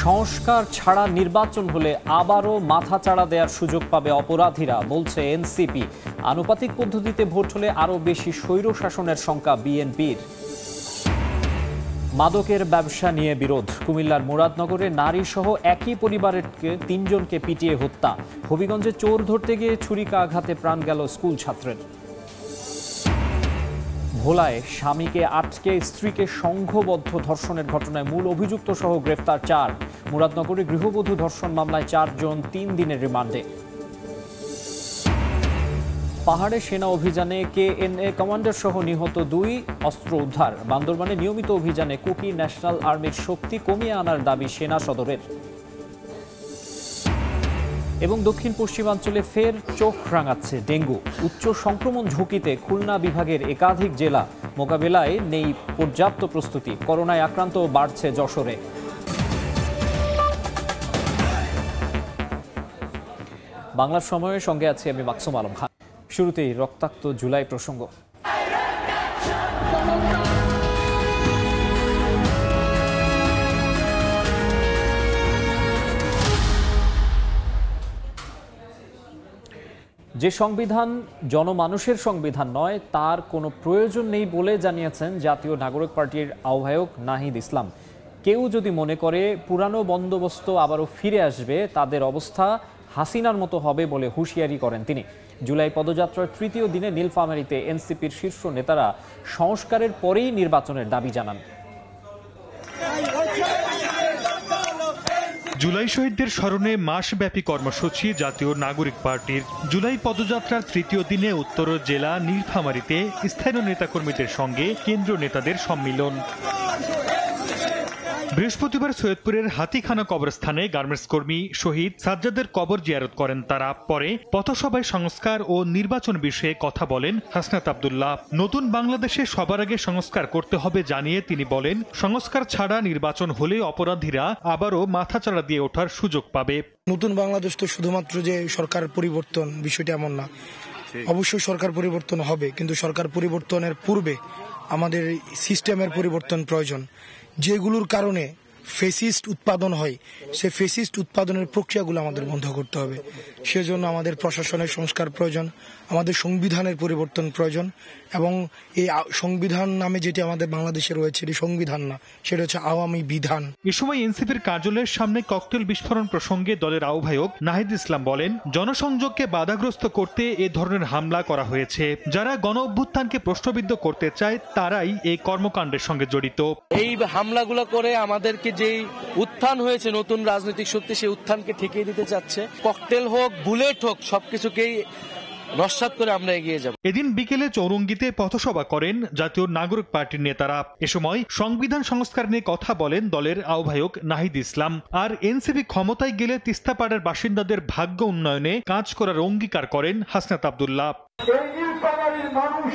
সংস্কার ছাড়া নির্বাচন হলে আবারও মাথাচাড়া দেওয়ার সুযোগ পাবে অপরাধীরা, বলছে এনসিপি। আনুপাতিক পদ্ধতিতে ভোট হলে আরও বেশি স্বৈরশাসনের শঙ্কা বিএনপির। মাদকের ব্যবসা নিয়ে বিরোধ। কুমিল্লার মুরাদনগরে নারী সহ একই পরিবারের ৩ জনকে পিটিয়ে হত্যা। হবিগঞ্জে চোর ধরতে গিয়ে ছুরিকাঘাতে প্রাণ গেল স্কুল ছাত্রের। ভোলায় স্বামীকে আটকে স্ত্রীকে সংঘবদ্ধ ধর্ষণের ঘটনায় মূল অভিযুক্ত সহ গ্রেফতার ৪। মুরাদনগরে গৃহবধূ ধর্ষণ মামলায় ৪ জন ৩ দিনের রিমান্ডে। পাহাড়ে সেনা অভিযানে কেএনএ কমান্ডার সহ নিহত ২, অস্ত্র উদ্ধার। বান্দরবানে নিয়মিত অভিযানে কুকি ন্যাশনাল আর্মির শক্তি কমিয়ে আনার দাবি সেনা সদরের। এবং দক্ষিণ পশ্চিমাঞ্চলে ফের চোখ রাঙাচ্ছে ডেঙ্গু। উচ্চ সংক্রমণ ঝুঁকিতে খুলনা বিভাগের একাধিক জেলা, মোকাবেলায় নেই পর্যাপ্ত প্রস্তুতি। করোনায় আক্রান্ত বাড়ছে যশোরে। বাংলার সময়ের সঙ্গে আছি আমি মাকসুম আলম খান। শুরুতেই রক্তাক্ত জুলাই প্রসঙ্গ। যে সংবিধান জনমানুষের সংবিধান নয়, তার কোনো প্রয়োজন নেই বলে জানিয়েছেন জাতীয় নাগরিক পার্টির আহ্বায়ক নাহিদ ইসলাম। কেউ যদি মনে করে পুরানো বন্দোবস্ত আবারও ফিরে আসবে, তাদের অবস্থা হাসিনার মতো হবে বলে হুঁশিয়ারি করেন তিনি। জুলাই পদযাত্রার ৩য় দিনে নীলফামারীতে এনসিপির শীর্ষ নেতারা সংস্কারের পরেই নির্বাচনের দাবি জানান। জুলাই শহীদদের স্মরণে মাসব্যাপী কর্মসূচি জাতীয় নাগরিক পার্টির। জুলাই পদযাত্রার ৩য় দিনে উত্তর জেলা নীলফামারীতে স্থানীয় নেতাকর্মীদের সঙ্গে কেন্দ্রীয় নেতাদের সম্মিলন। বৃহস্পতিবার সৈয়দপুরের হাতিখানা কবরস্থানে গার্মেন্টস কর্মী শহীদ সাজ্জাদের কবর জিয়ারত করেন তারা। পরে পথসভায় সংস্কার ও নির্বাচন বিষয়ে কথা বলেন হাসনাত আব্দুল্লাহ। নতুন বাংলাদেশে সবার আগে সংস্কার করতে হবে জানিয়ে তিনি বলেন, সংস্কার ছাড়া নির্বাচন হলে অপরাধীরা আবারও মাথাচাড়া দিয়ে ওঠার সুযোগ পাবে। নতুন বাংলাদেশ তো শুধুমাত্র যে সরকার পরিবর্তন, বিষয়টা এমন না। অবশ্যই সরকার পরিবর্তন হবে, কিন্তু সরকার পরিবর্তনের পূর্বে আমাদের সিস্টেমের পরিবর্তন প্রয়োজন। যেগুলোর কারণে ফেসিস্ট উৎপাদন হয়, সে ফেসিস্ট উৎপাদনের প্রক্রিয়াগুলো আমাদের বন্ধ করতে হবে। সেজন্য আমাদের প্রশাসনের সংস্কার প্রয়োজন, আমাদের সংবিধানের পরিবর্তন প্রয়োজন। এবং এই সংবিধান নামে যেটি আমাদের বাংলাদেশে রয়েছে, এটি সংবিধান না, সেটা হচ্ছে আওয়ামী বিধান। এ সময় এনসিপির কার্যালয়ের সামনে ককটেল বিস্ফোরণ প্রসঙ্গে দলের আহ্বায়ক নাহিদ ইসলাম বলেন, জনসংযোগকে বাধাগ্রস্ত করতে এ ধরনের হামলা করা হয়েছে। যারা গণ অভ্যুত্থানকে প্রশ্নবিদ্ধ করতে চায়, তারাই এই কর্মকাণ্ডের সঙ্গে জড়িত। এই হামলাগুলো করে আমাদেরকে যেই উত্থান হয়েছে নতুন রাজনৈতিক শক্তি, সেই উত্থানকে ঠেকিয়ে দিতে চাচ্ছে। ককটেল হোক, বুলেট হোক, সবকিছুকেই নস্যাৎ করে আমরা এগিয়ে যাব। এদিন বিকেলে চৌরঙ্গীতে পথসভা করেন জাতীয় নাগরিক পার্টির নেতারা। এ সময় সংবিধান সংস্কার নিয়ে কথা বলেন দলের আহ্বায়ক নাহিদ ইসলাম। আর এনসিপি ক্ষমতায় গেলে তিস্তাপাড়ের বাসিন্দাদের ভাগ্য উন্নয়নে কাজ করার অঙ্গীকার করেন হাসনাত আব্দুল্লাহ। মানুষ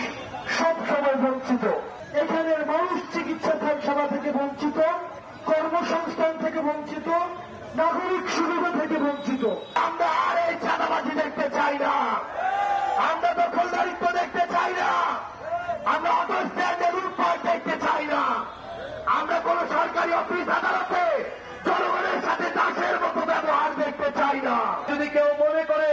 সবসময় বঞ্চিত, এখানের মানুষ চিকিৎসা সেবা থেকে বঞ্চিত, কর্মসংস্থান থেকে বঞ্চিত, নাগরিক সুবিধা থেকে বঞ্চিত। আমরা আর এই চাঁদাবাজি দেখতে চাই না, আমরা দখলদারিত্ব দেখতে চাই না, আমরা অটো স্ট্যান্ডের লুটপাট দেখতে চাই না, আমরা কোন সরকারি অফিস আদালতে জনগণের সাথে দাসের মতো ব্যবহার দেখতে চাই না। যদি কেউ মনে করে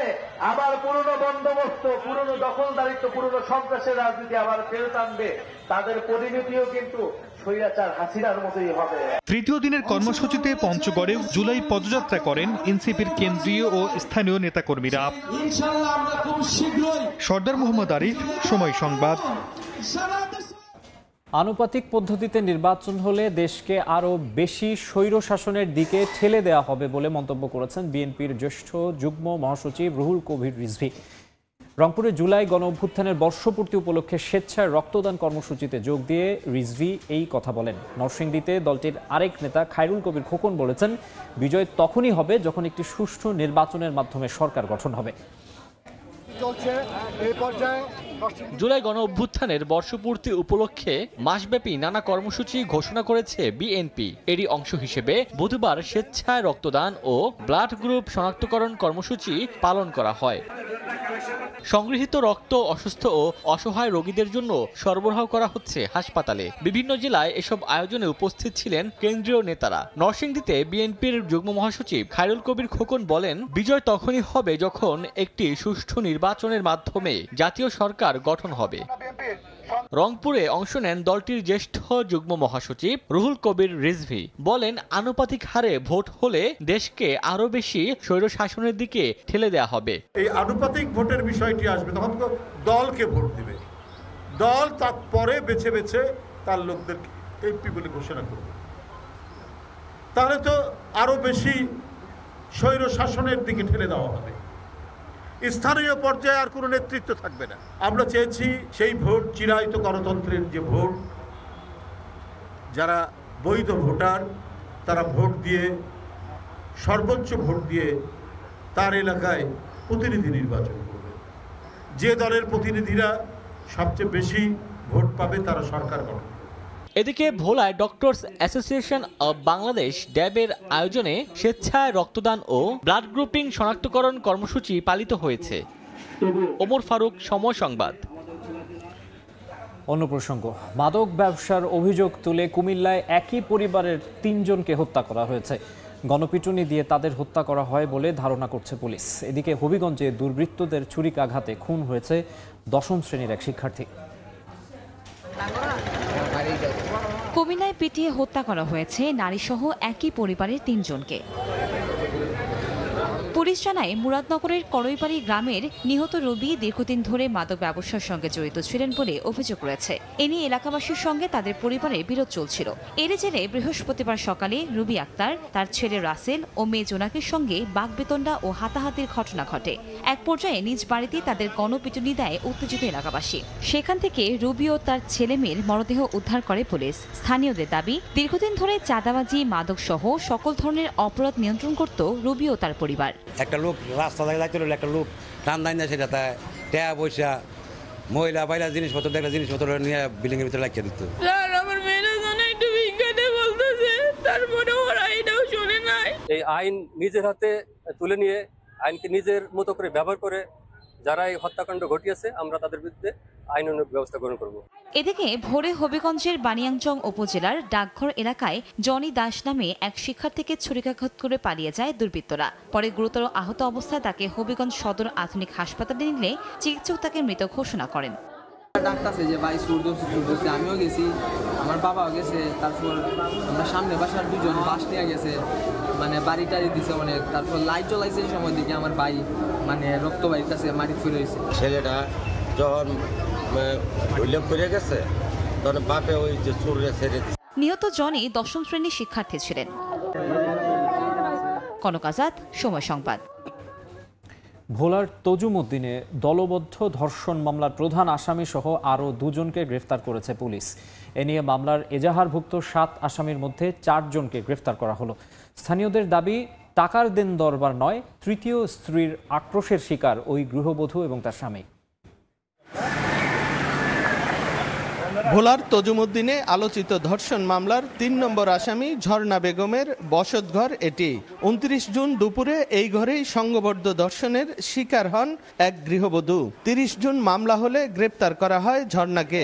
আবার পুরনো বন্দোবস্ত, পুরনো দখলদারিত্ব, পুরনো সন্ত্রাসের রাজনীতি আবার ফেরত আনবে, তাদের পরিণতিও কিন্তু স্বৈরাচার হাসিনার মতোই হবে। ৩য় দিনের কর্মসূচিতে পঞ্চগড়ে জুলাই পদযাত্রা করেন এনসিপির কেন্দ্রীয় ও স্থানীয় নেতাকর্মীরা। সর্দার মোহাম্মদ আরিফ, সময় সংবাদ। আনুপাতিক পদ্ধতিতে নির্বাচন হলে দেশকে আরও বেশি স্বৈরশাসনের দিকে ঠেলে দেওয়া হবে বলে মন্তব্য করেছেন বিএনপির জ্যেষ্ঠ যুগ্ম মহাসচিব রুহুল কবির রিজভী। রংপুরে জুলাই গণ অভ্যুত্থানের বর্ষপূর্তি উপলক্ষে স্বেচ্ছায় রক্তদান কর্মসূচিতে যোগ দিয়ে রিজভী এই কথা বলেন। নরসিংদীতে দলটির আরেক নেতা খায়রুল কবির খোকন বলেছেন, বিজয় তখনই হবে যখন একটি সুষ্ঠু নির্বাচনের মাধ্যমে সরকার গঠন হবে। জুলাই গণ অভ্যুত্থানের বর্ষপূর্তি উপলক্ষে মাসব্যাপী নানা কর্মসূচি ঘোষণা করেছে বিএনপি। এরই অংশ হিসেবে বুধবার স্বেচ্ছায় রক্তদান ও ব্লাড গ্রুপ শনাক্তকরণ কর্মসূচি পালন করা হয়। সংগৃহীত রক্ত অসুস্থ ও অসহায় রোগীদের জন্য সরবরাহ করা হচ্ছে হাসপাতালে। বিভিন্ন জেলায় এসব আয়োজনে উপস্থিত ছিলেন কেন্দ্রীয় নেতারা। নরসিংদীতে বিএনপির যুগ্ম মহাসচিব খায়রুল কবির খোকন বলেন, বিজয় তখনই হবে যখন একটি সুষ্ঠু নির্বাচনের মাধ্যমে জাতীয় সরকার গঠন হবে। রংপুরে অংশ নেন দলটির জ্যেষ্ঠ যুগ্ম মহাসচিব রুহুল কবির রিজভী। বলেন, আনুপাতিক হারে ভোট হলে দেশকে আরো বেশি স্বৈরশাসনের দিকে ঠেলে দেওয়া হবে। এই আনুপাতিক ভোটের বিষয়টি আসবে তখন তো দলকে ভোট দিবে, দল তারপরে বেছে বেছে তার লোকদের এমপি বলে ঘোষণা করবে। তাহলে তো আরো বেশি স্বৈরশাসনের দিকে ঠেলে দেওয়া হবে। স্থানীয় পর্যায়ে আর কোনো নেতৃত্ব থাকবে না। আমরা চেয়েছি সেই ভোট চিরায়ত গণতন্ত্রের যে ভোট, যারা বৈধ ভোটার তারা ভোট দিয়ে সর্বোচ্চ ভোট দিয়ে তার এলাকায় প্রতিনিধি নির্বাচন করবে। যে দলের প্রতিনিধিরা সবচেয়ে বেশি ভোট পাবে তারা সরকার গঠন। এদিকে ভোলায় ডক্টরস অ্যাসোসিয়েশন অব বাংলাদেশ ড্যাবের আয়োজনে স্বেচ্ছায় রক্তদান ও ব্লাড গ্রুপিং শনাক্তকরণ কর্মসূচি পালিত হয়েছে। ওমর ফারুক, সময় সংবাদ। অন্য প্রসঙ্গ, মাদক ব্যবসার অভিযোগ তুলে কুমিল্লায় একই পরিবারের ৩ জনকে হত্যা করা হয়েছে। গণপিটুনি দিয়ে তাদের হত্যা করা হয় বলে ধারণা করছে পুলিশ। এদিকে হবিগঞ্জে দুর্বৃত্তদের ছুরিকাঘাতে খুন হয়েছে ১০ম শ্রেণীর এক শিক্ষার্থী। কুমিল্লায় পিটিয়ে হত্যা করা হয়েছে নারীসহ একই পরিবারের ৩ জনকে। পুলিশ জানায়, মুরাদনগরের করইবাড়ি গ্রামের নিহত রবি দীর্ঘদিন ধরে মাদক ব্যবসার সঙ্গে জড়িত ছিলেন বলে অভিযোগ রয়েছে। এ নিয়ে এলাকাবাসীর সঙ্গে তাদের পরিবারের বিরোধ চলছিল। এরই জেরে বৃহস্পতিবার সকালে রুবি আক্তার, তার ছেলে রাসেল ও মেয়ে জোনাকির সঙ্গে বাগবিতণ্ডা ও হাতাহাতির ঘটনা ঘটে। এক পর্যায়ে নিজ বাড়িতে তাদের গণপিটুনি দেয় উত্তেজিত এলাকাবাসী। সেখান থেকে রুবি ও তার ছেলে মেয়ের মরদেহ উদ্ধার করে পুলিশ। স্থানীয়দের দাবি, দীর্ঘদিন ধরে চাঁদাবাজি, মাদক সহ সকল ধরনের অপরাধ নিয়ন্ত্রণ করত রুবি ও তার পরিবার। একটা লোক রাস্তা থেকে যাইতে হলো, একটা লোক টান দাই না, সেটা টাকা পয়সা মহিলা বাইলা জিনিসপত্র দেখলে জিনিসপত্র নিয়ে বিল্ডিং এর ভিতরে লাগিয়ে দিত। আমার মেয়েরা একটু বিজ্ঞানে বলতেছে, তারপরে ওরা এটাও শুনে নাই। এই আইন নিজের হাতে তুলে নিয়ে আইনকে নিজের মতো করে ব্যবহার করে যারা এই হত্যাকাণ্ড ঘটিয়েছে আমরা তাদের বিরুদ্ধে আইনানুগ ব্যবস্থা গ্রহণ করব। এদিকে ভোরে হবিগঞ্জের বানিয়াংচং উপজেলার ডাকঘর এলাকায় জনি দাস নামে এক শিক্ষার্থীকে ছুরিকাঘাত করে পালিয়ে যায় দুর্বৃত্তরা। পরে গুরুতর আহত অবস্থায় তাকে হবিগঞ্জ সদর আধুনিক হাসপাতালে নিলে চিকিৎসক তাকে মৃত ঘোষণা করেন। ডাক্তারছে যে ভাই সুরদর্শী, আমিও গেছি, আমার বাবাও গেছে। তারপর আমরা সামনে বাসার 2 জন বাস নিয়ে গেছে, মানে বাড়ি টাড়ি দিছে অনেক। তারপর লাইট জ্বলাইছে, এই সময় দিকে আমার ভাই মানে রক্ত বাইতেছে, মাটি ফিরে হয়েছে। ছেলেটা যখন উল্লেখ করে গেছে তখন বাপে ওই যে চুরে ছেড়ে দিচ্ছে। নিহত জনি 10ম শ্রেণীর শিক্ষার্থী ছিলেন। কনক আজাদ, সময় সংবাদ। ভোলার তজুমউদ্দিনে দলবদ্ধ ধর্ষণ মামলার প্রধান আসামি সহ আরও 2 জনকে গ্রেফতার করেছে পুলিশ। এ নিয়ে মামলার এজাহারভুক্ত 7 আসামির মধ্যে 4 জনকে গ্রেফতার করা হলো। স্থানীয়দের দাবি, টাকার দেন দরবার নয়, তৃতীয় স্ত্রীর আক্রোশের শিকার ওই গৃহবধূ এবং তার স্বামী। ভোলার তজুমউদ্দিনে আলোচিত ধর্ষণ মামলার 3 নম্বর আসামি ঝর্ণা বেগমের বসতঘর এটি। 29 জুন দুপুরে এই ঘরেই সংঘবদ্ধ ধর্ষণের শিকার হন এক গৃহবধূ। 30 জুন মামলা হলে গ্রেপ্তার করা হয় ঝর্ণাকে।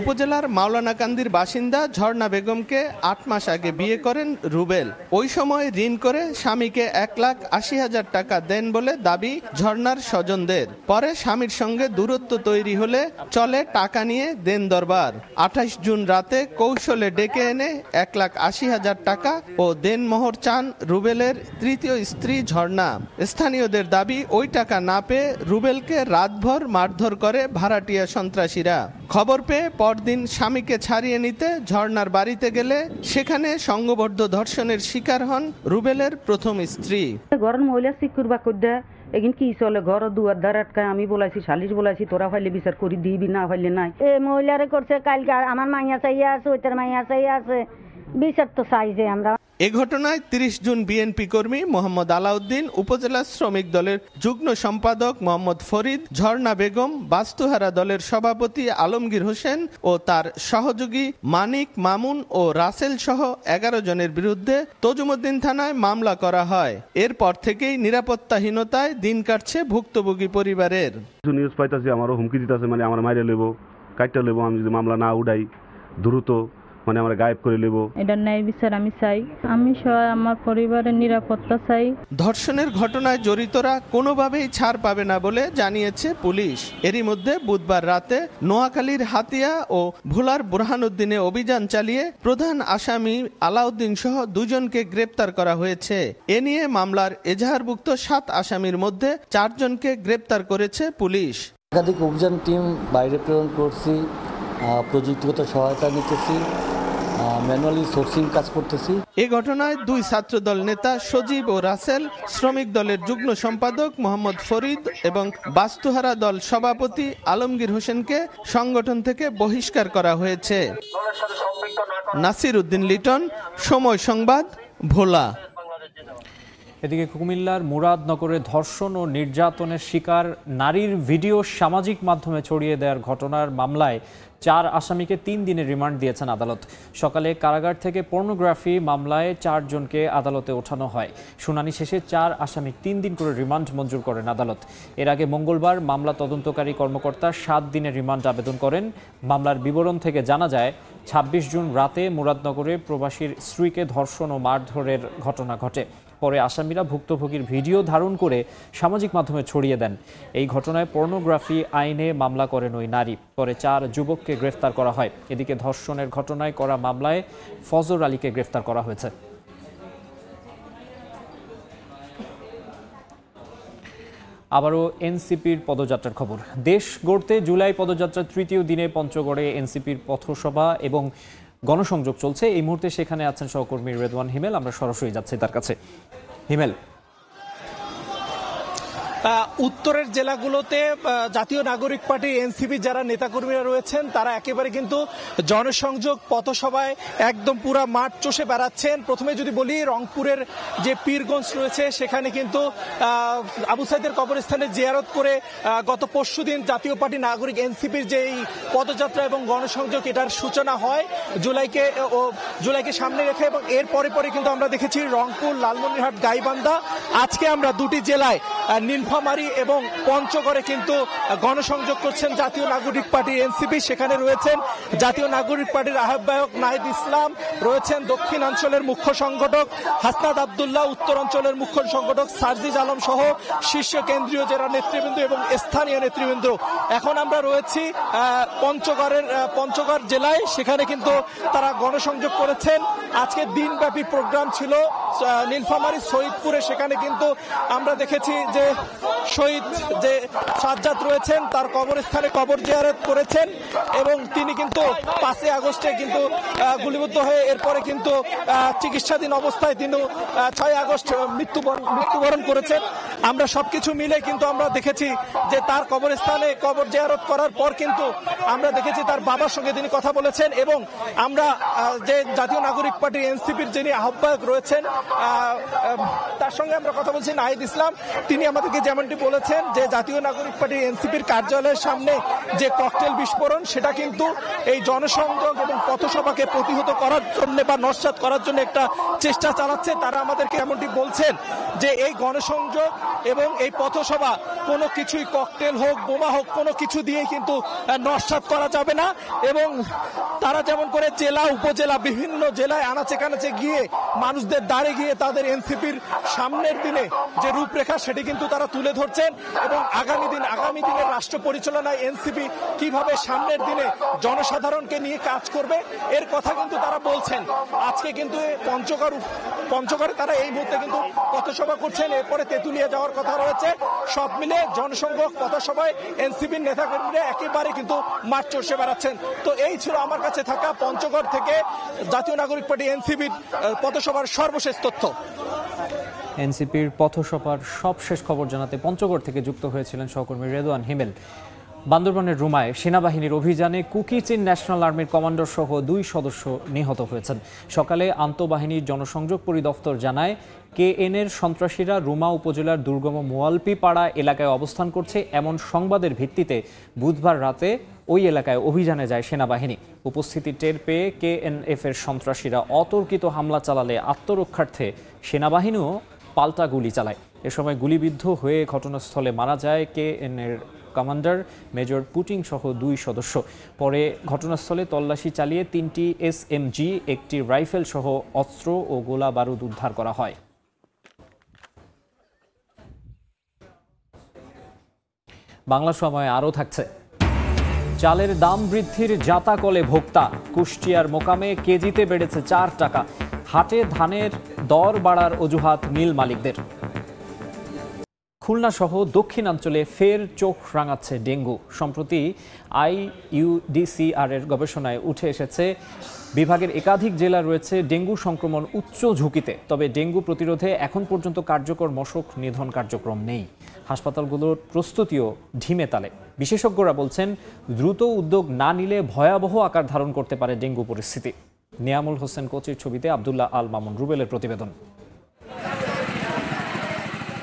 উপজেলার মাওলানাকান্দির বাসিন্দা ঝর্ণা বেগমকে 8 মাস আগে বিয়ে করেন রুবেল। ওই সময় ঋণ করে স্বামীকে 1,80,000 টাকা দেন বলে দাবি ঝর্ণার স্বজনদের। পরে স্বামীর সঙ্গে দূরত্ব তৈরি হলে চলে টাকা নিয়ে দেন দরবার। 28 জুন রাতে কৌশলে ডেকে এনে 1,80,000 টাকা ও দেনমোহর চান রুবেলের তৃতীয় স্ত্রী ঝর্ণা। স্থানীয়দের দাবি, ওই টাকা না পেয়ে রুবেলকে রাতভর মারধর করে ভাড়াটিয়া সন্ত্রাসীরা। খবর পেয়ে পরদিন স্বামীকে ছাড়িয়ে নিতে ঝর্ণার বাড়িতে গেলে সেখানে সংঘবদ্ধ ধর্ষণের শিকার হন রুবেলের প্রথম স্ত্রী। ঘরের মহিলা সিকুর বা কদ্দা এগিন কি চলে, ঘর দুয়ার দ্বার আটকায়। আমি বলাইছি, সালিশ বলাইছি, তোরা ফাইলে বিচার করি দিবি, না ফাইলে নাই। এ মহিলারে করছে কালকে, আমার মাইয়া চাইয়া আছে, ওইটার মাইয়া চাইয়া আছে, বিচার তো চাইছে আমরা। এ ঘটনায় ৩০ জুন বিএনপি কর্মী মোহাম্মদ আলাউদ্দিন, উপজেলা শ্রমিক দলের যুগ্ম সম্পাদক মোহাম্মদ ফরিদ, ঝর্ণা বেগম, বাস্তুহারা দলের সভাপতি আলমগীর হোসেন ও তার সহযোগী মানিক, মামুন ও রাসেল সহ ১১ জনের বিরুদ্ধে তজুমুদ্দিন থানায় মামলা করা হয়। এরপর থেকেই নিরাপত্তাহীনতায় দিন কাটছে ভুক্তভোগী পরিবারের। নিউজ পাইতাছি, আমারও হুমকি দিতেছে, মানে আমার মাইরে লেব, কাইটা লেব, আমি যদি মামলা না উঠাই দ্রুত মানে আমরা গায়েব করে নেব। এটা ন্যায় বিচার আমি চাই, আমি সহ আমার পরিবারের নিরাপত্তা চাই। ধর্ষণের ঘটনায় জড়িতরা কোনোভাবেই ছাড় পাবে না বলে জানিয়েছে পুলিশ। এরই মধ্যে বুধবার রাতে নোয়াখালীর হাতিয়া ও ভোলার বুরহানুদ্দিনে অভিযান চালিয়ে প্রধান আসামি আলাউদ্দিন সহ 2 জনকে গ্রেপ্তার করা হয়েছে। এ নিয়ে মামলার এজাহারভুক্ত 7 আসামির মধ্যে 4 জনকে গ্রেপ্তার করেছে পুলিশ। একাধিক অভিযান টিম বাইরে প্রেরণ করছি, প্রযুক্তিগত সহায়তা নিতেছি, ম্যানুয়ালি সোর্সিং কাজ করতেছি। এ ঘটনায় 2 ছাত্রদল নেতা সজীব ও রাসেল, শ্রমিক দলের যুগ্ম সম্পাদক মোহাম্মদ ফরিদ এবং বাস্তুহারা দল সভাপতি আলমগীর হোসেনকে সংগঠন থেকে বহিষ্কার করা হয়েছে। নাসির উদ্দিন লিটন, সময় সংবাদ, ভোলা। এদিকে কুমিল্লার মুরাদনগরে ধর্ষণ ও নির্যাতনের শিকার নারীর ভিডিও সামাজিক মাধ্যমে ছড়িয়ে দেওয়ার ঘটনার মামলায় 4 আসামিকে 3 দিনের রিমান্ড দিয়েছেন আদালত। সকালে কারাগার থেকে পর্নোগ্রাফি মামলায় 4 জনকে আদালতে ওঠানো হয়। শুনানি শেষে 4 আসামি 3 দিন করে রিমান্ড মঞ্জুর করেন আদালত। এর আগে মঙ্গলবার মামলা তদন্তকারী কর্মকর্তা 7 দিনের রিমান্ড আবেদন করেন। মামলার বিবরণ থেকে জানা যায় 26 জুন রাতে মুরাদনগরে প্রবাসীর স্ত্রীকে ধর্ষণ ও মারধরের ঘটনা ঘটে। পরে আসামিরা ভুক্তভোগীর ভিডিও ধারণ করে সামাজিক মাধ্যমে ছড়িয়ে দেন। এই ঘটনায় পর্নোগ্রাফি আইনে মামলা করেন ওই নারী। পরে 4 যুবককে গ্রেফতার করা হয়। এদিকে ধর্ষণের ঘটনায় করা মামলায় ফজর আলীকে গ্রেফতার করা হয়েছে। আবারও এনসিপির পদযাত্রার খবর। দেশ গড়তে জুলাই পদযাত্রার 3য় দিনে পঞ্চগড়ে এনসিপির পথসভা এবং গণসংযোগ চলছে। এই মুহূর্তে সেখানে আছেন সহকর্মী রেদওয়ান হিমেল। আমরা সরাসরি যাচ্ছি তার কাছে। হিমেল, উত্তরের জেলাগুলোতে জাতীয় নাগরিক পার্টি এনসিপি যারা নেতাকর্মীরা রয়েছেন তারা একেবারে কিন্তু জনসংযোগ পথসভায় একদম পুরা মাঠ চষে বেড়াচ্ছেন। প্রথমে যদি বলি, রংপুরের যে পীরগঞ্জ রয়েছে সেখানে কিন্তু আবু সাইদের কবরস্থানে জিয়ারত করে গত পরশুদিন জাতীয় পার্টি নাগরিক এনসিপির যে এই পদযাত্রা এবং গণসংযোগ এটার সূচনা হয় জুলাইকে সামনে রেখে, এবং এর পরে পরে কিন্তু আমরা দেখেছি রংপুর, লালমনিরহাট, গাইবান্ধা। আজকে আমরা 2টি জেলায় নীলফামারী এবং পঞ্চগড়ে কিন্তু গণসংযোগ করছেন জাতীয় নাগরিক পার্টি এনসিপি। সেখানে রয়েছেন জাতীয় নাগরিক পার্টির আহ্বায়ক নাহিদ ইসলাম, রয়েছেন দক্ষিণাঞ্চলের মুখ্য সংগঠক হাসনাত আব্দুল্লাহ, উত্তরাঞ্চলের মুখ্য সংগঠক সার্জিজ আলম সহ শীর্ষ কেন্দ্রীয় যারা নেতৃবৃন্দ এবং স্থানীয় নেতৃবৃন্দ। এখন আমরা রয়েছি পঞ্চগড় জেলায়। সেখানে কিন্তু তারা গণসংযোগ করেছেন। আজকে দিনব্যাপী প্রোগ্রাম ছিল নীলফামারী শহীদপুরে। সেখানে কিন্তু আমরা দেখেছি যে শহীদ যে সাজ্জাদ রয়েছেন তার কবরস্থানে কবর জিয়ারত করেছেন এবং তিনি কিন্তু 5 আগস্টে কিন্তু গুলিবিদ্ধ হয়ে এরপরে কিন্তু চিকিৎসাধীন অবস্থায় তিনি 6 আগস্ট মৃত্যুবরণ করেছেন। আমরা সবকিছু মিলে কিন্তু আমরা দেখেছি যে তার কবরস্থানে কবর জিয়ারত করার পর কিন্তু আমরা দেখেছি তার বাবার সঙ্গে তিনি কথা বলেছেন, এবং আমরা যে জাতীয় নাগরিক পার্টি এনসিপির যিনি আহ্বায়ক রয়েছেন তার সঙ্গে আমরা কথা বলছি, নাহিদ ইসলাম। তিনি আমাদেরকে যেমনটি বলেছেন যে জাতীয় নাগরিক পার্টি এনসিপির কার্যালয়ের সামনে যে ককটেল বিস্ফোরণ সেটা কিন্তু এই জনসংযোগ এবং পথসভাকে প্রতিহত করার জন্য বা নস্যাৎ করার জন্য একটা চেষ্টা চালাচ্ছে। তারা আমাদেরকে এমনটি বলছেন যে এই গণসংযোগ এবং এই পথসভা কোনো কিছুই ককটেল হোক, বোমা হোক, কোনো কিছু দিয়েই কিন্তু নস্যাৎ করা যাবে না। এবং তারা যেমন করে জেলা উপজেলা বিভিন্ন জেলায় আনাচে কানাচে গিয়ে মানুষদের দাঁড়ে গিয়ে তাদের এনসিপির সামনের দিনে যে রূপরেখা সেটি কিন্তু তারা তুলে ধরছেন, এবং আগামী দিনের রাষ্ট্র পরিচালনায় এনসিপি কিভাবে সামনের দিনে জনসাধারণকে নিয়ে কাজ করবে এর কথা কিন্তু তারা বলছেন। আজকে কিন্তু পঞ্চগড়ে তারা এই মুহূর্তে কিন্তু পথসভা করছেন, এরপরে তেঁতুলিয়া যাওয়ার কথা রয়েছে। সব মিলে জনসংযোগ পথসভায় এনসিপির নেতাকর্মীরা একেবারে কিন্তু মাঠ চষে বেড়াচ্ছেন। তো এই ছিল আমার কাছে থাকা পঞ্চগড় থেকে জাতীয় নাগরিক পার্টি এনসিপির পথসভার সর্বশেষ তথ্য। এনসিপির পথসভার সবশেষ খবর জানাতে পঞ্চগড় থেকে যুক্ত হয়েছিলেন সহকর্মী রেদওয়ান হিমেল। বান্দরবানের রুমায় সেনাবাহিনীর অভিযানে কুকি-চিন ন্যাশনাল আর্মির কমান্ডার সহ 2 সদস্য নিহত হয়েছেন। সকালে আন্তঃবাহিনীর জনসংযোগ পরিদপ্তর জানায়, কেএনএর সন্ত্রাসীরা রুমা উপজেলার দুর্গম মোয়ালপি পাড়া এলাকায় অবস্থান করছে এমন সংবাদের ভিত্তিতে বুধবার রাতে ওই এলাকায় অভিযানে যায় সেনাবাহিনী। উপস্থিতি টের পেয়ে কেএনএফ এর সন্ত্রাসীরা অতর্কিত হামলা চালালে আত্মরক্ষার্থে সেনাবাহিনীও পাল্টা গুলি চালায়। এ সময় গুলিবিদ্ধ হয়ে ঘটনাস্থলে মারা যায় কেএনএর কমান্ডার মেজর পুটিং সহ 2 সদস্য। পরে ঘটনাস্থলে তল্লাশি চালিয়ে 3টি এসএমজি, 1টি রাইফেল সহ অস্ত্র ও গোলা বারুদ উদ্ধার করা হয়। বাংলা সময় আরও থাকছে। চালের দাম বৃদ্ধির জাতাকলে ভোক্তা। কুষ্টিয়ার মোকামে কেজিতে বেড়েছে 4 টাকা। হাটে ধানের দর বাড়ার অজুহাত মিল মালিকদের। খুলনা সহ দক্ষিণাঞ্চলে ফের চোখ রাঙাচ্ছে ডেঙ্গু। সম্প্রতি IUDCR এর গবেষণায় উঠে এসেছে, বিভাগের একাধিক জেলা রয়েছে ডেঙ্গু সংক্রমণ উচ্চ ঝুঁকিতে। তবে ডেঙ্গু প্রতিরোধে এখন পর্যন্ত কার্যকর মশক নিধন কার্যক্রম নেই। হাসপাতালগুলোর প্রস্তুতিও ঢিমে তালে। বিশেষজ্ঞরা বলছেন, দ্রুত উদ্যোগ না নিলে ভয়াবহ আকার ধারণ করতে পারে ডেঙ্গু পরিস্থিতি। নিয়ামুল হোসেন কোচির ছবিতে আব্দুল্লাহ আল মামুন রুবেলের প্রতিবেদন।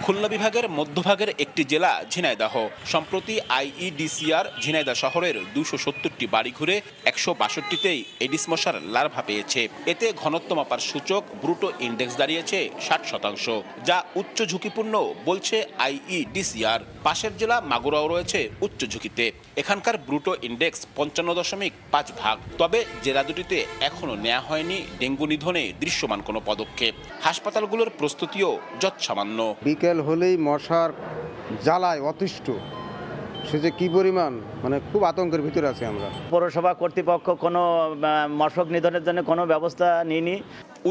খুলনা বিভাগের মধ্যভাগের একটি জেলা ঝিনাইদহ। সম্প্রতি IEDCR ঝিনাইদহ শহরের 270টি বাড়ি ঘুরে 162টিতেই এডিস মশার লার্ভা পেয়েছে। এতে ঘনত্ব মাপার সূচক ব্রুটো ইন্ডেক্স দাঁড়িয়েছে 60%, যা উচ্চ ঝুঁকিপূর্ণ বলছে IEDCR। পাশের জেলা মাগুরাও রয়েছে উচ্চ ঝুঁকিতে। এখানকার ব্রুটো ইন্ডেক্স 55.5 ভাগ। তবে জেলা দুটিতে এখনও নেওয়া হয়নি ডেঙ্গু নিধনে দৃশ্যমান কোনো পদক্ষেপ। হাসপাতালগুলোর প্রস্তুতিও যৎসামান্য। বিকেল হলেই মশার জ্বালায় অতিষ্ঠ, সে যে কি পরিমাণ, মানে খুব আতঙ্কের ভিতরে আছি আমরা। পৌরসভা কর্তৃপক্ষ কোনো মশক নিধনের জন্য কোনো ব্যবস্থা নেয়নি।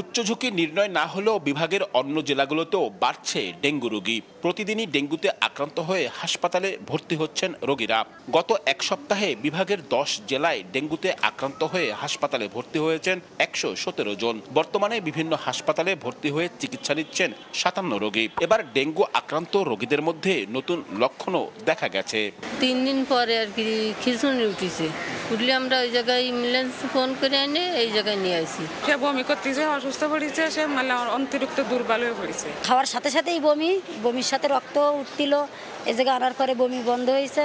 উচ্চ ঝুঁকি নির্ণয় না হলেও বিভাগের অন্য জেলাগুলোতেও বাড়ছে ডেঙ্গু রোগী। প্রতিদিনই ডেঙ্গুতে আক্রান্ত হয়ে হাসপাতালে ভর্তি হচ্ছেন রোগীরা। গত এক সপ্তাহে বিভাগের 10 জেলায় ডেঙ্গুতে আক্রান্ত হয়ে হাসপাতালে ভর্তি হয়েছেন 117 জন। বর্তমানে বিভিন্ন হাসপাতালে ভর্তি হয়ে চিকিৎসা নিচ্ছেন 57 রোগী। এবার ডেঙ্গু আক্রান্ত রোগীদের মধ্যে নতুন লক্ষণও দেখা গেছে। 3 দিন পরে আর কি খিঁচুনি উঠেছে, উঠলে আমরা ওই জায়গায় অ্যাম্বুলেন্স ফোন করে এনে এই জায়গায় নিয়ে আসি। সে বমি করতেছে, অসুস্থ পড়েছে, সে মানে অতিরিক্ত দুর্বল হয়ে পড়েছে। খাওয়ার সাথে সাথেই বমির সাথে রক্ত উঠছিল, এই জায়গায় আনার পরে বমি বন্ধ হয়েছে।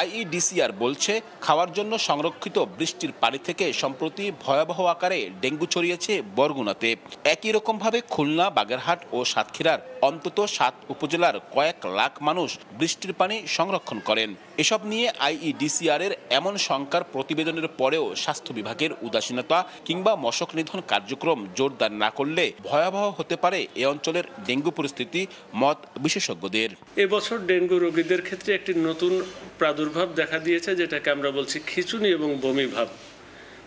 IEDCR বলছে, খাওয়ার জন্য সংরক্ষিত বৃষ্টির পানি থেকে সম্প্রতি ভয়াবহ আকারে ডেঙ্গু ছড়িয়েছে বরগুনাতে। একই রকমভাবে খুলনা, বাগেরহাট ও সাতক্ষীরার অন্তত 7 উপজেলার কয়েক লাখ মানুষ বৃষ্টির পানি সংরক্ষণ করেন। এসব নিয়ে IEDCR এর এমন শঙ্কার প্রতিবেদনের পরেও স্বাস্থ্য বিভাগের উদাসীনতা কিংবা মশক নিধন কার্যক্রম জোরদার না করলে ভয়াবহ হতে পারে এ অঞ্চলের ডেঙ্গু পরিস্থিতি, মত বিশেষজ্ঞদের। এবছর ডেঙ্গু রোগীদের ক্ষেত্রে একটি নতুন প্রাদুর্ভাব দেখা দিয়েছে, যেটাকে আমরা বলছি খিঁচুনি এবং বমি ভাব।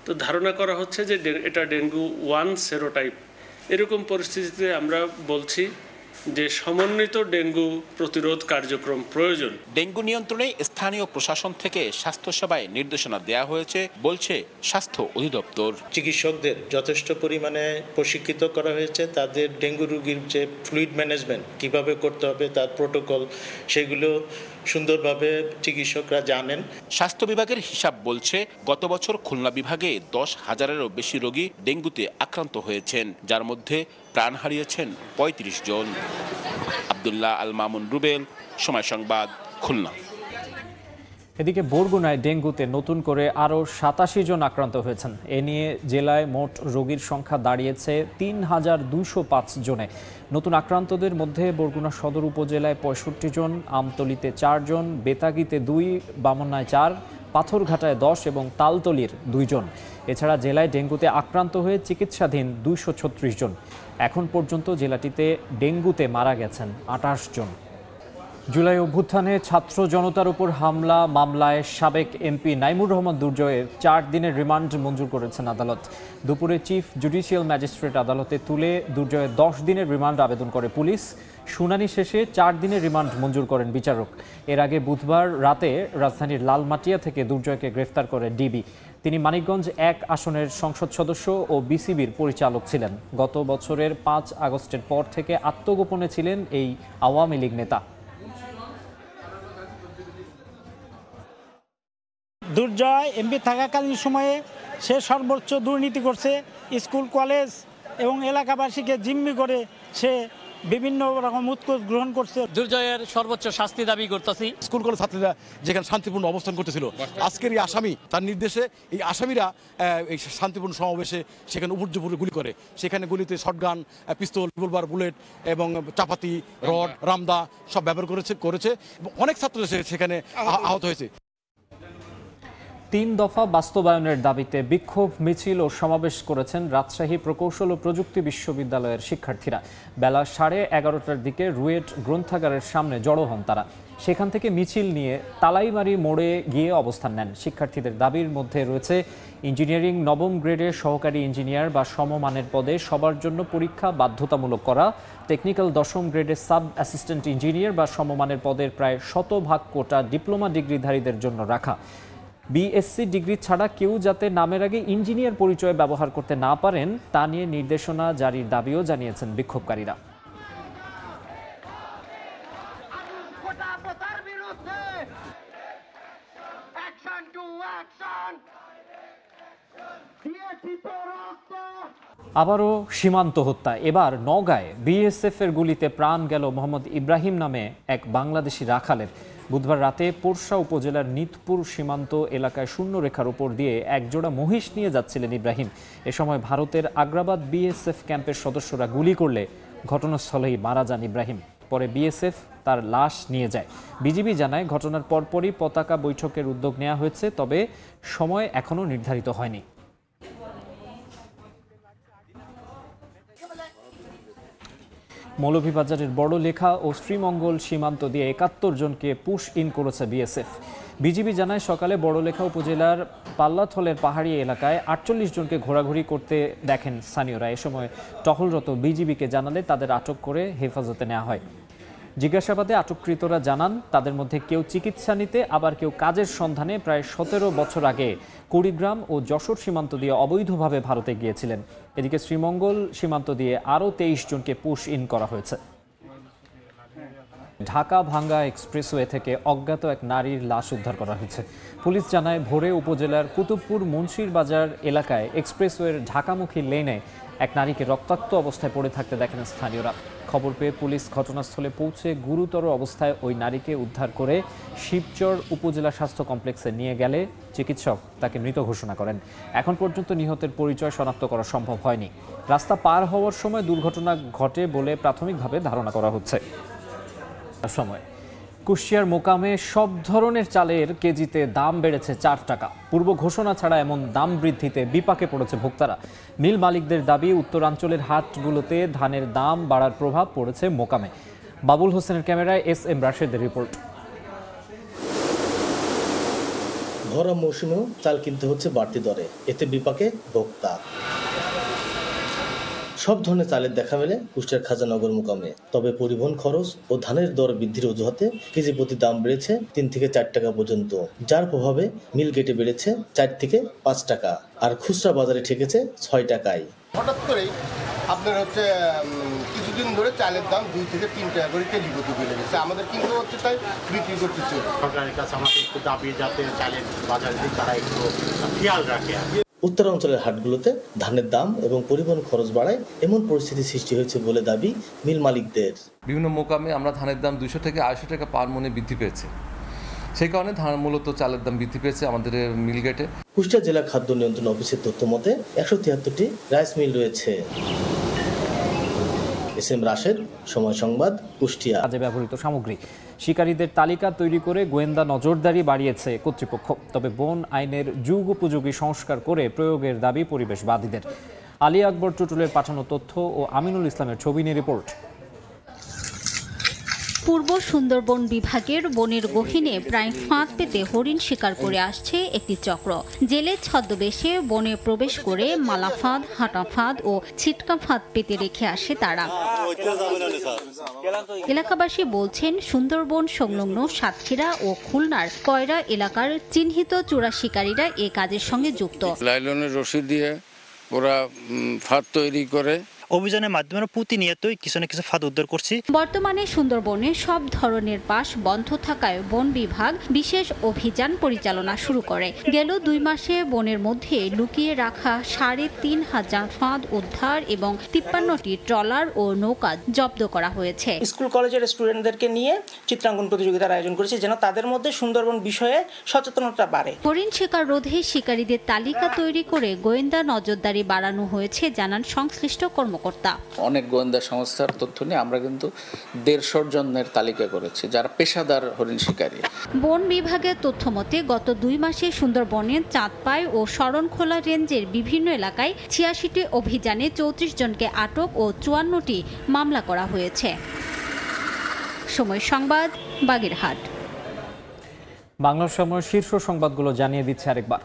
তো ধারণা করা হচ্ছে যে এটা ডেঙ্গু 1 সেরোটাইপ। এরকম পরিস্থিতিতে আমরা বলছি যে সমন্বিত ডেঙ্গু প্রতিরোধ কার্যক্রম প্রয়োজন। ডেঙ্গু নিয়ন্ত্রণে স্থানীয় প্রশাসন থেকে স্বাস্থ্যসেবায় নির্দেশনা দেওয়া হয়েছে বলছে স্বাস্থ্য অধিদপ্তর। চিকিৎসকদের যথেষ্ট পরিমাণে প্রশিক্ষিত করা হয়েছে। তাদের ডেঙ্গু রোগীর যে ফ্লুইড ম্যানেজমেন্ট কিভাবে করতে হবে, তার প্রোটোকল, সেগুলো সুন্দরভাবে চিকিৎসকরা জানেন। স্বাস্থ্য বিভাগের হিসাব বলছে, গত বছর খুলনা বিভাগে 10,000-এরও বেশি রোগী ডেঙ্গুতে আক্রান্ত হয়েছেন, যার মধ্যে প্রাণ হারিয়েছেন 35 জন। আব্দুল্লাহ আল মামুন রুবেল, সময় সংবাদ, খুলনা। এদিকে বরগুনায় ডেঙ্গুতে নতুন করে আরও 87 জন আক্রান্ত হয়েছেন। এ নিয়ে জেলায় মোট রোগীর সংখ্যা দাঁড়িয়েছে 3205 জনে। নতুন আক্রান্তদের মধ্যে বরগুনা সদর উপজেলায় 65 জন, আমতলীতে 4 জন, বেতাগীতে 2, বামন্নায় 4, পাথরঘাটায় 10 এবং তালতলির 2 জন। এছাড়া জেলায় ডেঙ্গুতে আক্রান্ত হয়ে চিকিৎসাধীন 236 জন। এখন পর্যন্ত জেলাটিতে ডেঙ্গুতে মারা গেছেন 28 জন। জুলাই অভ্যুত্থানে ছাত্র জনতার উপর হামলা মামলায় সাবেক এমপি নাইমুর রহমান দুর্জয়ের 4 দিনের রিমান্ড মঞ্জুর করেছেন আদালত। দুপুরে চিফ জুডিশিয়াল ম্যাজিস্ট্রেট আদালতে তুলে দুর্জয়ের 10 দিনের রিমান্ড আবেদন করে পুলিশ। শুনানি শেষে 4 দিনের রিমান্ড মঞ্জুর করেন বিচারক। এর আগে বুধবার রাতে রাজধানীর লালমাটিয়া থেকে দুর্জয়কে গ্রেফতার করে ডিবি। তিনি মানিকগঞ্জ 1 আসনের সংসদ সদস্য ও বিসিবির পরিচালক ছিলেন। গত বছরের 5 আগস্টের পর থেকে আত্মগোপনে ছিলেন এই আওয়ামী লীগ নেতা। দুর্জয় এমপি থাকাকালীন সময়ে সে সর্বোচ্চ দুর্নীতি করছে। স্কুল কলেজ এবং এলাকাবাসীকে জিম্মি করে সে বিভিন্ন রকম উৎকোচ গ্রহণ করছে। দুর্জয়ের সর্বোচ্চ শাস্তি দাবি করতেছি। স্কুল কলেজ ছাত্রীরা যেখানে শান্তিপূর্ণ অবস্থান করতেছিল, আজকের এই আসামি তার নির্দেশে এই আসামিরা এই শান্তিপূর্ণ সমাবেশে সেখানে উপর্যুপুরে গুলি করে। সেখানে গুলিতে শটগান, পিস্তল, রিভলভার, বুলেট এবং চাপাতি, রড, রামদা সব ব্যবহার করেছে এবং অনেক ছাত্র সেখানে আহত হয়েছে। 3 দফা বাস্তবায়নের দাবিতে বিক্ষোভ মিছিল ও সমাবেশ করেছেন রাজশাহী প্রকৌশল ও প্রযুক্তি বিশ্ববিদ্যালয়ের শিক্ষার্থীরা। বেলা 11:30টার দিকে রুয়েট গ্রন্থাগারের সামনে জড়ো হন তারা। সেখান থেকে মিছিল নিয়ে তালাইমারি মোড়ে গিয়ে অবস্থান নেন। শিক্ষার্থীদের দাবির মধ্যে রয়েছে ইঞ্জিনিয়ারিং নবম গ্রেডের সহকারী ইঞ্জিনিয়ার বা সমমানের পদে সবার জন্য পরীক্ষা বাধ্যতামূলক করা, টেকনিক্যাল 10ম গ্রেডের সাব অ্যাসিস্ট্যান্ট ইঞ্জিনিয়ার বা সমমানের পদের প্রায় 100% কোটা ডিপ্লোমা ডিগ্রিধারীদের জন্য রাখা, বিএসসি ডিগ্রি ছাড়া কেউ যাতে নামের আগে ইঞ্জিনিয়ার পরিচয় ব্যবহার করতে না পারেন তা নিয়ে নির্দেশনা জারির দাবিও জানিয়েছেন বিক্ষোভকারীরা। আবারও সীমান্ত হত্যা, এবার নওগাঁয় বিএসএফ এর গুলিতে প্রাণ গেল মোহাম্মদ ইব্রাহিম নামে এক বাংলাদেশি রাখালের। বুধবার রাতে পোরশা উপজেলার নিতপুর সীমান্ত এলাকায় শূন্যরেখার উপর দিয়ে একজোড়া মহিষ নিয়ে যাচ্ছিলেন ইব্রাহিম। এ সময় ভারতের আগ্রাবাদ বিএসএফ ক্যাম্পের সদস্যরা গুলি করলে ঘটনাস্থলেই মারা যান ইব্রাহিম। পরে বিএসএফ তার লাশ নিয়ে যায়। বিজিবি জানায় ঘটনার পরপরই পতাকা বৈঠকের উদ্যোগ নেওয়া হয়েছে, তবে সময় এখনও নির্ধারিত হয়নি। মৌলভীবাজারের বড়লেখা ও শ্রীমঙ্গল সীমান্ত দিয়ে 71 জনকে পুশ ইন করেছে বিএসএফ। বিজিবি জানায় সকালে বড়লেখা উপজেলার পাল্লাথলের পাহাড়ি এলাকায় 48 জনকে ঘোরাঘুরি করতে দেখেন স্থানীয়রা। এ সময় টহলরত বিজিবিকে জানালে তাদের আটক করে হেফাজতে নেওয়া হয়। জিজ্ঞাসাবাদে আটককৃতরা জানান তাদের মধ্যে কেউ চিকিৎসা নিতে, আবার কেউ কাজের সন্ধানে প্রায় 17 বছর আগে কুড়িগ্রাম ও যশোর সীমান্ত দিয়ে অবৈধভাবে ভারতে গিয়েছিলেন। এদিকে শ্রীমঙ্গল সীমান্ত দিয়ে আরও 23 জনকে পুশ ইন করা হয়েছে। ঢাকা ভাঙ্গা এক্সপ্রেসওয়ে থেকে অজ্ঞাত এক নারীর লাশ উদ্ধার করা হয়েছে। পুলিশ জানায় ভোরে উপজেলার কুতুবপুর মুন্সির বাজার এলাকায় এক্সপ্রেসওয়ের ঢাকামুখী লেনে এক নারীকে রক্তাক্ত অবস্থায় পড়ে থাকতে দেখেন স্থানীয়রা। খবর পেয়ে পুলিশ ঘটনাস্থলে পৌঁছে গুরুতর অবস্থায় ওই নারীকে উদ্ধার করে শিবচর উপজেলা স্বাস্থ্য কমপ্লেক্সে নিয়ে গেলে চিকিৎসক তাকে মৃত ঘোষণা করেন। এখন পর্যন্ত নিহতের পরিচয় শনাক্ত করা সম্ভব হয়নি। রাস্তা পার হওয়ার সময় দুর্ঘটনা ঘটে বলে প্রাথমিকভাবে ধারণা করা হচ্ছে। সময় কুষ্টিয়ার মোকামে সব ধরনের চালের কেজিতে দাম বেড়েছে 4 টাকা। পূর্ব ঘোষণা ছাড়া এমন দাম বৃদ্ধিতে বিপাকে পড়েছে ভোক্তারা। মিল মালিকদের দাবি, উত্তরাঞ্চলের হাটগুলোতে ধানের দাম বাড়ার প্রভাব পড়েছে মোকামে। বাবুল হোসেনের ক্যামেরায় এস.এম. রাশেদের রিপোর্ট। ভরা মৌসুমেও চাল কিনতে হচ্ছে বাড়তি দরে, এতে বিপাকে ভোক্তা। সব ধরনের চালের দেখা মেলে কুষ্টিয়ার খাজানগর মোকামে। তবে পরিবহন খরচ ও ধানের দর বৃদ্ধির অজুহাতে কেজি প্রতি দাম বেড়েছে 3 থেকে 4 টাকা পর্যন্ত, যার প্রভাবে মিল গেটে বেড়েছে 4 থেকে 5 টাকা, আর খুচরা বাজারে ঠেকেছে 6 টাকায়। হঠাৎ করেই আপনার হচ্ছে কিছুদিন ধরে চালের দাম 2 থেকে 3 টাকা করে কেজি প্রতি বেড়ে গেছে। আমাদের কিন্তু হচ্ছে তাই বিক্রি করতেছে। সরকারের কাছে আমাদের একটু দাবি যাতে চালের বাজার দিক তারা একটু খেয়াল রাখে। উত্তরাঞ্চলের হাটগুলোতে ধানের দাম এবং পরিবহন খরচ বাড়ায় এমন পরিস্থিতি সৃষ্টি হয়েছে বলে দাবি মিল মালিকদের। বিভিন্ন মোকামে আমরা ধানের দাম 200 থেকে 250 টাকা পার মনে বৃদ্ধি পেয়েছে। সেই কারণে মূলত চালের দাম বৃদ্ধি পেয়েছে আমাদের মিলগেটে। কুষ্টিয়া জেলা খাদ্য নিয়ন্ত্রণ অফিসের তথ্য মতে 173টি রাইস মিল রয়েছে। এস.এম. রাশেদ, সময় সংবাদ, কুষ্টিয়া। কাজে ব্যবহৃত সামগ্রী শিকারীদের তালিকা তৈরি করে গোয়েন্দা নজরদারি বাড়িয়েছে কর্তৃপক্ষ। তবে বন আইনের যুগ উপযোগী সংস্কার করে প্রয়োগের দাবি পরিবেশবাদীদের। আলী আকবর টুটুলের পাঠানো তথ্য ও আমিনুল ইসলামের ছবি নিয়ে রিপোর্ট। পূর্ব সুন্দরবন বিভাগের বনের গহীনে প্রায় ফাঁদ পেতে হরিণ শিকার করে আসছে একটি চক্র। জেলে ছদ্মবেশে বনে প্রবেশ করে মালা ফাঁদ, হাঁটা ফাঁদ ও ছিটকা ফাঁদ পেতে রেখে আসে তারা। এলাকাবাসী বলছেন, সুন্দরবন সংলগ্ন সাতক্ষীরা ও খুলনার কয়রা এলাকার চিহ্নিত চোরা শিকারীরা এ কাজের সঙ্গে যুক্ত। লাইলনের রশি দিয়ে ওরা ফাঁদ তৈরি করে অভিযানের মাধ্যমে আমরা প্রতিনিয়তই কিছু না কিছু ফাঁদ উদ্ধার করছি। বর্তমানে সুন্দরবনে সব ধরনের পাস বন্ধ থাকায় বন বিভাগ বিশেষ অভিযান পরিচালনা শুরু করে। গেল 2 মাসে বনের মধ্যে লুকিয়ে রাখা 3,500 ফাঁদ উদ্ধার এবং 53টি ট্রলার ও নৌকা জব্দ করা হয়েছে। স্কুল কলেজের স্টুডেন্টদেরকে নিয়ে চিত্রাঙ্কন প্রতিযোগিতার আয়োজন করেছি যেন তাদের মধ্যে সুন্দরবন বিষয়ে সচেতনতা বাড়ে। হরিণ শিকার রোধে শিকারীদের তালিকা তৈরি করে গোয়েন্দা নজরদারি বাড়ানো হয়েছে জানান সংশ্লিষ্ট কর্মকর্তা। অনেক গোয়েন্দা সংস্থার তথ্য নিয়ে আমরা কিন্তু 150 জনের তালিকা করেছি যারা পেশাদার হরিণ শিকারী। বন বিভাগের তথ্য মতে গত 2 মাসে সুন্দরবনের চাঁদপাই ও শরণখোলা রেঞ্জের বিভিন্ন এলাকায় 86টি অভিযানে 34 জনকে আটক ও 54টি মামলা করা হয়েছে। সময় সংবাদ, বাগেরহাট। বাংলা সময়ের শীর্ষ সংবাদগুলো জানিয়ে দিচ্ছে আরেকবার।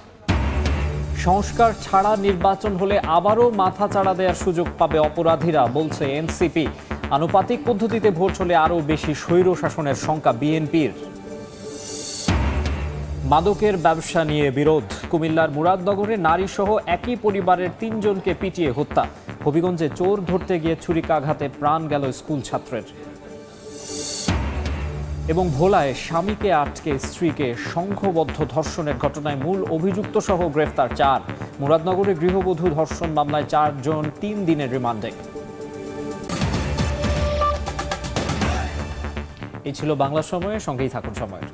সংস্কার ছাড়া নির্বাচন হলে আবারও মাথাচাড়া দেওয়ার সুযোগ পাবে অপরাধীরা, বলছে এনসিপি। আনুপাতিক পদ্ধতিতে ভোট হলে আরও বেশি স্বৈর শাসনের শঙ্কা বিএনপির। মাদকের ব্যবসা নিয়ে বিরোধ। কুমিল্লার মুরাদনগরে নারীসহ একই পরিবারের 3 জনকে পিটিয়ে হত্যা। হবিগঞ্জে চোর ধরতে গিয়ে ছুরিকাঘাতে প্রাণ গেল স্কুল ছাত্রের। এবং ভোলায় স্বামীকে আটকে স্ত্রীকে সংঘবদ্ধ ধর্ষণের ঘটনায় মূল অভিযুক্ত সহ গ্রেফতার 4। মুরাদনগরে গৃহবধূ ধর্ষণ মামলায় 4 জন 3 দিনের রিমান্ডে। এই ছিল বাংলা সময়ের, সঙ্গেই থাকুন সময়ের।